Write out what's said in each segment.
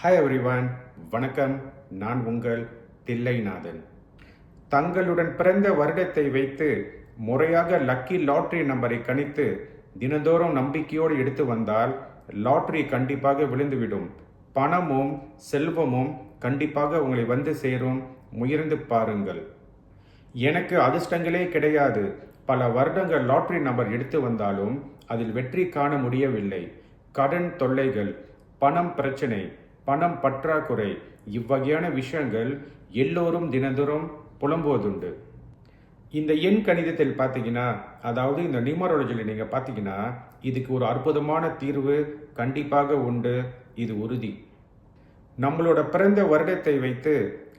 Hi everyone, வணக்கம். நான் உங்கள் தில்லைநாதன். தங்களுடன் பிறந்த வருடத்தை வைத்து முறையாக லக்கி லாட்ரி நம்பரை கணித்து தினந்தோறும் நம்பிக்கையோடு எடுத்து வந்தால் லாட்ரி கண்டிப்பாக விழுந்துவிடும். பணமும் செல்வமும் கண்டிப்பாக உங்களை வந்து சேரும். முயன்று பாருங்கள். எனக்கு அதிர்ஷ்டங்களே கிடையாது. பல வருடங்கள் லாட்ரி நம்பர் எடுத்து வந்தாலும் அதில் வெற்றி காண முடியவில்லை. கடன் தொல்லைகள், பணம் பிரச்சனை, பணம் பற்றாக்குறை, இவ்வகையான விஷயங்கள் எல்லோரும் தினந்தோறும் புலம்புவதுண்டு. இந்த எண் கணிதத்தில் பார்த்தீங்கன்னா, அதாவது இந்த நியூமராலஜியில் நீங்கள் பார்த்தீங்கன்னா, இதுக்கு ஒரு அற்புதமான தீர்வு கண்டிப்பாக உண்டு. இது உறுதி. நம்மளோட பிறந்த வருடத்தை வைத்து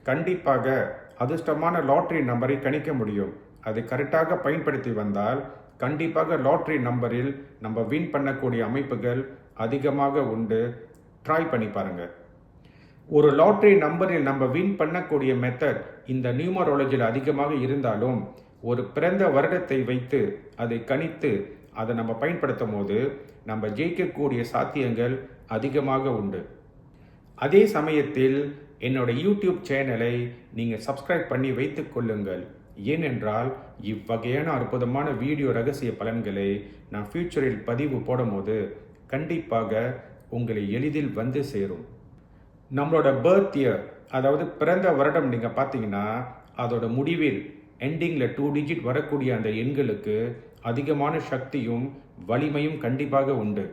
கண்டிப்பாக அதிர்ஷ்டமான லாட்ரி நம்பரை கணிக்க முடியும். அது கரெக்டாக பயன்படுத்தி வந்தால் கண்டிப்பாக லாட்ரி நம்பரில் நம்ம வின் பண்ணக்கூடிய அமைப்புகள் அதிகமாக உண்டு. ட்ரை பண்ணி பாருங்க. ஒரு லாட்ரி நம்பரில் நம்ம வின் பண்ணக்கூடிய மெத்தட் இந்த நியூமராலஜியில் அதிகமாக இருந்தாலும் ஒரு பிறந்த வருடத்தை வைத்து அதை கணித்து அதை நம்ம பயன்படுத்தும் போது நம்ம ஜெயிக்கக்கூடிய சாத்தியங்கள் அதிகமாக உண்டு. அதே சமயத்தில் என்னோட யூடியூப் சேனலை நீங்கள் சப்ஸ்கிரைப் பண்ணி வைத்துக் கொள்ளுங்கள். ஏனென்றால் இவ்வகையான அற்புதமான வீடியோ ரகசிய பலன்களை நான் ஃபியூச்சரில் பதிவு போடும்போது கண்டிப்பாக உங்களை எளிதில் வந்து சேரும். நம்மளோட பர்த் இயர், அதாவது பிறந்த வருடம் நீங்கள் பார்த்தீங்கன்னா அதோட முடிவில் எண்டிங்கில் 2 டிஜிட் வரக்கூடிய அந்த எண்களுக்கு அதிகமான சக்தியும் வலிமையும் கண்டிப்பாக உண்டு.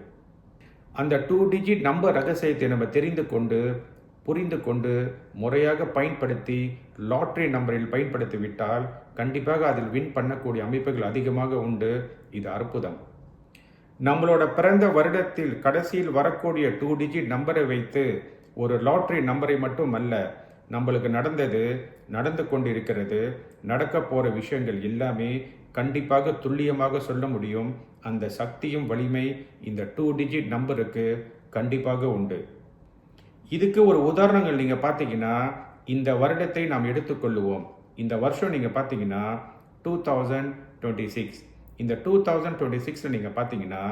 அந்த 2 டிஜிட் நம்பர் ரகசியத்தை நம்ம தெரிந்து கொண்டு புரிந்து கொண்டு முறையாக பயன்படுத்தி லாட்ரி நம்பரில் பயன்படுத்திவிட்டால் கண்டிப்பாக அதில் வின் பண்ணக்கூடிய அமைப்புகள் அதிகமாக உண்டு. இது அற்புதம். நம்மளோட பிறந்த வருடத்தில் கடைசியில் வரக்கூடிய 2 டிஜிட் நம்பரை வைத்து ஒரு லாட்ரி நம்பரை மட்டும் அல்ல, நம்மளுக்கு நடந்தது, நடந்து கொண்டிருக்கிறது, நடக்க போகிற விஷயங்கள் எல்லாமே கண்டிப்பாக துல்லியமாக சொல்ல முடியும். அந்த சக்தியும் வலிமை இந்த 2 டிஜிட் நம்பருக்கு கண்டிப்பாக உண்டு. இதுக்கு ஒரு உதாரணங்கள் நீங்கள் பார்த்தீங்கன்னா, இந்த வருடத்தை நாம் எடுத்துக்கொள்ளுவோம். இந்த வருஷம் நீங்கள் பார்த்தீங்கன்னா 2026. இந்த 2026 நீங்கள் பார்த்தீங்கன்னா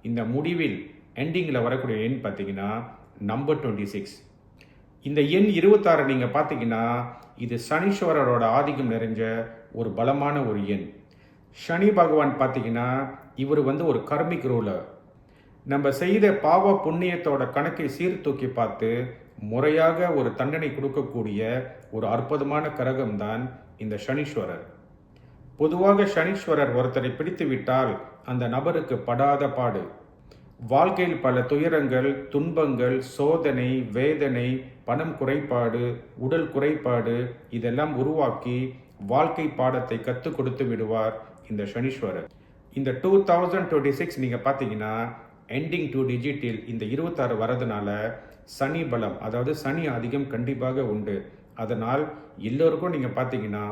இந்த முடிவில் எண்டிங்கில் வரக்கூடிய எண் பார்த்தீங்கன்னா நம்பர் 26. இந்த எண் 26 நீங்கள் பார்த்தீங்கன்னா இது சனீஸ்வரரோட ஆதிக்கம் நிறைஞ்ச ஒரு பலமான ஒரு எண். சனி பகவான் பார்த்தீங்கன்னா இவர் ஒரு கர்மிக் ரூலர். நம்ம செய்த பாவ புண்ணியத்தோட கணக்கை சீர்தூக்கி பார்த்து முறையாக ஒரு தண்டனை கொடுக்கக்கூடிய ஒரு அற்புதமான கிரகம்தான் இந்த சனீஸ்வரர். பொதுவாக சனீஸ்வரர் ஒருத்தரை பிடித்து விட்டால் அந்த நபருக்கு படாத பாடு. வாழ்க்கையில் பல துயரங்கள், துன்பங்கள், சோதனை, வேதனை, பணம் குறைபாடு, உடல் குறைபாடு இதெல்லாம் உருவாக்கி வாழ்க்கை பாடத்தை கற்றுக் கொடுத்து விடுவார் இந்த சனீஸ்வரர். இந்த 2026 நீங்கள் பார்த்தீங்கன்னா எண்டிங் 2 டிஜிட்டில் இந்த 26 வரதுனால சனி பலம், அதாவது சனி அதிகம் கண்டிப்பாக உண்டு. அதனால் எல்லோருக்கும் நீங்கள் பார்த்தீங்கன்னா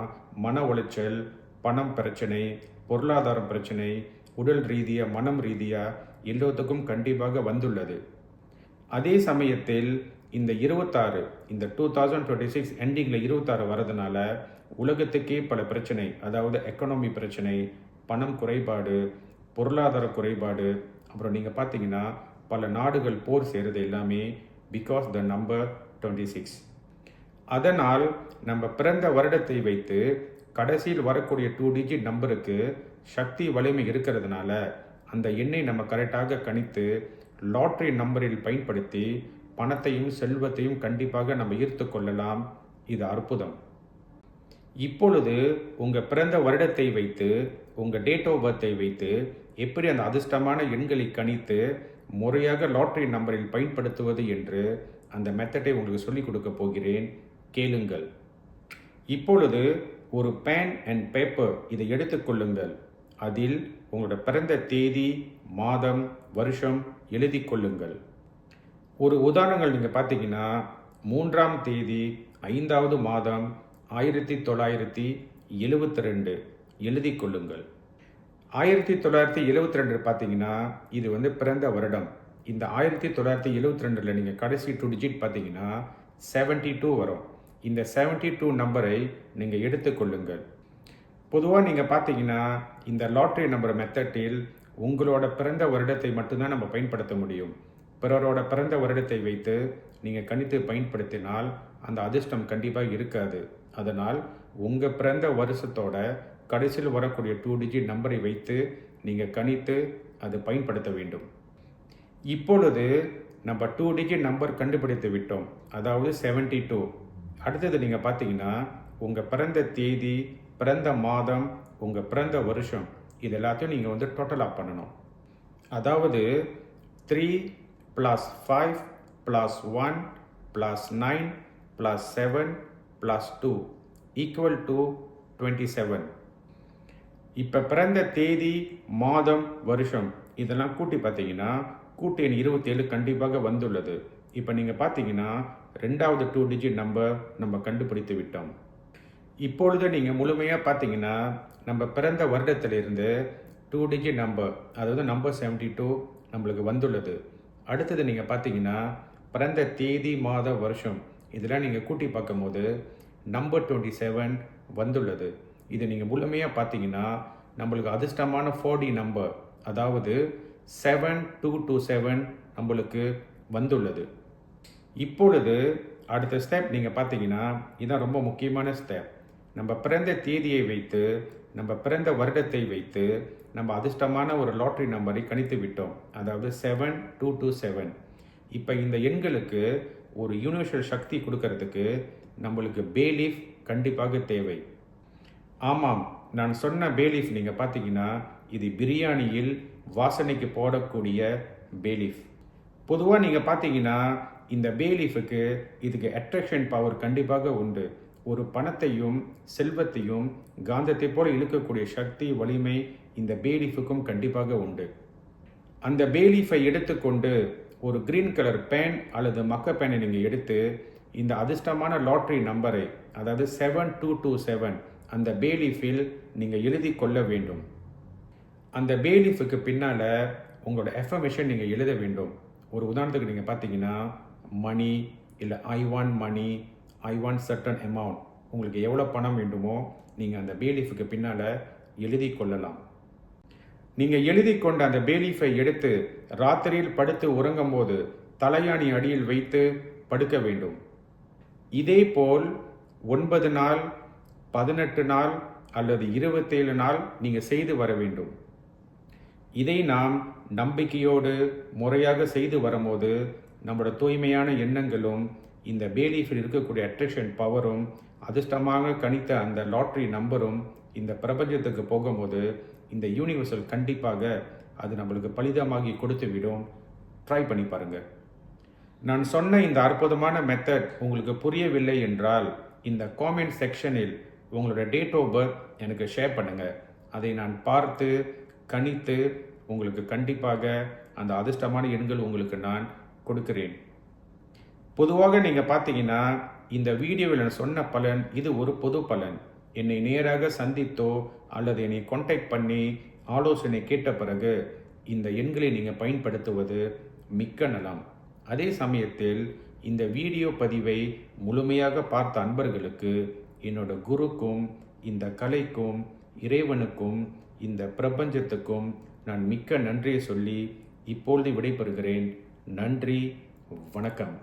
மன உளைச்சல், பணம் பிரச்சனை, பொருளாதாரம் பிரச்சனை, உடல் ரீதியாக மனம் ரீதியாக எல்லோத்துக்கும் கண்டிப்பாக வந்துள்ளது. அதே சமயத்தில் இந்த 26, இந்த 2026 எண்டிங்கில் 26 வரதுனால உலகத்துக்கே பல பிரச்சனை, அதாவது எக்கனாமி பிரச்சனை, பணம் குறைபாடு, பொருளாதார குறைபாடு, அப்புறம் நீங்கள் பார்த்தீங்கன்னா பல நாடுகள் போர் செய்கிறது எல்லாமே பிகாஸ் த நம்பர் 26. அதனால் நம்ம பிறந்த வருடத்தை வைத்து கடைசியில் வரக்கூடிய 2 டிஜிட் நம்பருக்கு சக்தி வலிமை இருக்கிறதுனால அந்த எண்ணை நம்ம கரெக்டாக கணித்து லாட்ரி நம்பரில் பயன்படுத்தி பணத்தையும் செல்வத்தையும் கண்டிப்பாக நம்ம ஈர்த்து கொள்ளலாம். இது அற்புதம். இப்பொழுது உங்கள் பிறந்த வருடத்தை வைத்து உங்கள் டேட் ஆஃப் பர்த்தை வைத்து எப்படி அந்த அதிர்ஷ்டமான எண்களை கணித்து முறையாக லாட்ரி நம்பரில் பயன்படுத்துவது என்று அந்த மெத்தடை உங்களுக்கு சொல்லிக் கொடுக்க போகிறேன். கேளுங்கள். இப்பொழுது ஒரு பேன் அண்ட் பேப்பர் இதை எடுத்துக்கொள்ளுங்கள். அதில் உங்களோட பிறந்த தேதி, மாதம், வருஷம் எழுதி கொள்ளுங்கள். ஒரு உதாரணங்கள் நீங்கள் பார்த்தீங்கன்னா 3ஆம் தேதி 5வது மாதம் 1972 எழுதி கொள்ளுங்கள். 1972 பார்த்தீங்கன்னா இது பிறந்த வருடம். இந்த 1972 நீங்கள் கடைசி 2 டிஜிட் பார்த்தீங்கன்னா 72 வரும். இந்த 72 நம்பரை நீங்கள் எடுத்துக்கொள்ளுங்கள். பொதுவாக நீங்கள் பார்த்தீங்கன்னா இந்த லாட்ரி நம்பர் மெத்தடில் உங்களோட பிறந்த வருடத்தை மட்டும்தான் நம்ம பயன்படுத்த முடியும். பிறரோட பிறந்த வருடத்தை வைத்து நீங்கள் கணித்து பயன்படுத்தினால் அந்த அதிர்ஷ்டம் கண்டிப்பாக இருக்காது. அதனால் உங்கள் பிறந்த வருஷத்தோட கடைசியில் வரக்கூடிய 2 டிஜிட் நம்பரை வைத்து நீங்கள் கணித்து அது பயன்படுத்த வேண்டும். இப்பொழுது நம்ம 2 டிஜிட் நம்பர் கண்டுபிடித்து விட்டோம், அதாவது 72. அடுத்தது நீங்கள் பார்த்தீங்கன்னா உங்கள் பிறந்த தேதி, பிறந்த மாதம், உங்கள் பிறந்த வருஷம் இது எல்லாத்தையும் நீங்கள் டோட்டலாக பண்ணணும். அதாவது 3 + 5 + 1 + 9 + 7 + 2 = 27. இப்போ பிறந்த தேதி, மாதம், வருஷம் இதெல்லாம் கூட்டி பார்த்தீங்கன்னா கூட்டு எண் 27 கண்டிப்பாக வந்துள்ளது. இப்போ நீங்கள் பார்த்தீங்கன்னா 2வது 2 டிஜிட் நம்பர் நம்ம கண்டுபிடித்து விட்டோம். இப்பொழுது நீங்கள் முழுமையாக பார்த்தீங்கன்னா நம்ம பிறந்த வருடத்திலிருந்து 2 டிஜிட் நம்பர், அதாவது நம்பர் 72 நம்மளுக்கு வந்துள்ளது. அடுத்தது நீங்கள் பார்த்தீங்கன்னா பிறந்த தேதி, மாதம், வருஷம் இதெல்லாம் நீங்கள் கூட்டி பார்க்கும்போது நம்பர் 27 வந்துள்ளது. இது நீங்கள் முழுமையாக பார்த்தீங்கன்னா நம்மளுக்கு அதிர்ஷ்டமான 4D நம்பர், அதாவது 7227 நம்மளுக்கு வந்துள்ளது. இப்பொழுது அடுத்த ஸ்டெப் நீங்கள் பார்த்தீங்கன்னா இதுதான் ரொம்ப முக்கியமான ஸ்டெப். நம்ம பிறந்த தேதியை வைத்து, நம்ம பிறந்த வருடத்தை வைத்து நம்ம அதிர்ஷ்டமான ஒரு லாட்ரி நம்பரை கணித்து விட்டோம், அதாவது 7227. இப்போ இந்த எண்களுக்கு ஒரு யூனிவர்சல் சக்தி கொடுக்கறதுக்கு நம்மளுக்கு பேலீஃப் கண்டிப்பாக தேவை. ஆமாம், நான் சொன்ன பேலீஃப் நீங்கள் பார்த்தீங்கன்னா இது பிரியாணியில் வாசனைக்கு போடக்கூடிய பேலீஃப். பொதுவாக நீங்கள் பார்த்தீங்கன்னா இந்த பேலீஃபுக்கு இதுக்கு அட்ராக்ஷன் பவர் கண்டிப்பாக உண்டு. ஒரு பணத்தையும் செல்வத்தையும் காந்தத்தை போல இழுக்கக்கூடிய சக்தி, வலிமை இந்த பேலீஃபுக்கும் கண்டிப்பாக உண்டு. அந்த பேலீஃபை எடுத்துக்கொண்டு ஒரு கிரீன் கலர் பேன் அல்லது மக்க பேனை நீங்கள் எடுத்து இந்த அதிர்ஷ்டமான லாட்ரி நம்பரை, அதாவது 7227 அந்த பேலீஃபில் நீங்கள் எழுதி கொள்ள வேண்டும். அந்த பேலீஃபுக்கு பின்னால் உங்களோட எஃபர்மேஷன் நீங்கள் எழுத வேண்டும். ஒரு உதாரணத்துக்கு நீங்கள் பார்த்தீங்கன்னா மணி, இல்லை I want money, I want certain amount, உங்களுக்கு எவ்வளோ பணம் வேண்டுமோ நீங்கள் அந்த பேலீஃபுக்கு பின்னால் எழுதி கொள்ளலாம். நீங்கள் எழுதி கொண்ட அந்த பேலீஃபை எடுத்து ராத்திரியில் படுத்து உறங்கும் போது தலையாணி அடியில் வைத்து படுக்க வேண்டும். இதேபோல் 9 நாள், 18 நாள் அல்லது 27 நாள் நீங்கள் செய்து வர வேண்டும். இதை நாம் நம்பிக்கையோடு முறையாக செய்து வரும்போது நம்மளோட தூய்மையான எண்ணங்களும் இந்த பேலீஃபில் இருக்கக்கூடிய அட்ராக்ஷன் பவரும் அதிர்ஷ்டமாக கணித்த அந்த லாட்ரி நம்பரும் இந்த பிரபஞ்சத்துக்கு போகும்போது இந்த யூனிவர்சல் கண்டிப்பாக அது நம்மளுக்கு பலிதமாகி கொடுத்து விடும். ட்ரை பண்ணி பாருங்கள். நான் சொன்ன இந்த அற்புதமான மெத்தட் உங்களுக்கு புரியவில்லை என்றால் இந்த காமெண்ட் செக்ஷனில் உங்களோட டேட் ஆஃப் பர்த் எனக்கு ஷேர் பண்ணுங்கள். அதை நான் பார்த்து கணித்து உங்களுக்கு கண்டிப்பாக அந்த அதிர்ஷ்டமான எண்கள் உங்களுக்கு நான் கொடுக்கிறேன். பொதுவாக நீங்கள் பார்த்தீங்கன்னா இந்த வீடியோவில் நான் சொன்ன பலன் இது ஒரு பொது பலன். என்னை நேராக சந்தித்தோ அல்லது என்னை கான்டாக்ட் பண்ணி ஆலோசனை கேட்ட பிறகு இந்த எண்களை நீங்கள் பயன்படுத்துவது மிக்க நலம். அதே சமயத்தில் இந்த வீடியோ பதிவை முழுமையாக பார்த்த அன்பர்களுக்கு என்னோட குருக்கும் இந்த கலைக்கும் இறைவனுக்கும் இந்த பிரபஞ்சத்துக்கும் நான் மிக்க நன்றியை சொல்லி இப்பொழுது விடைபெறுகிறேன். நன்றி, வணக்கம்.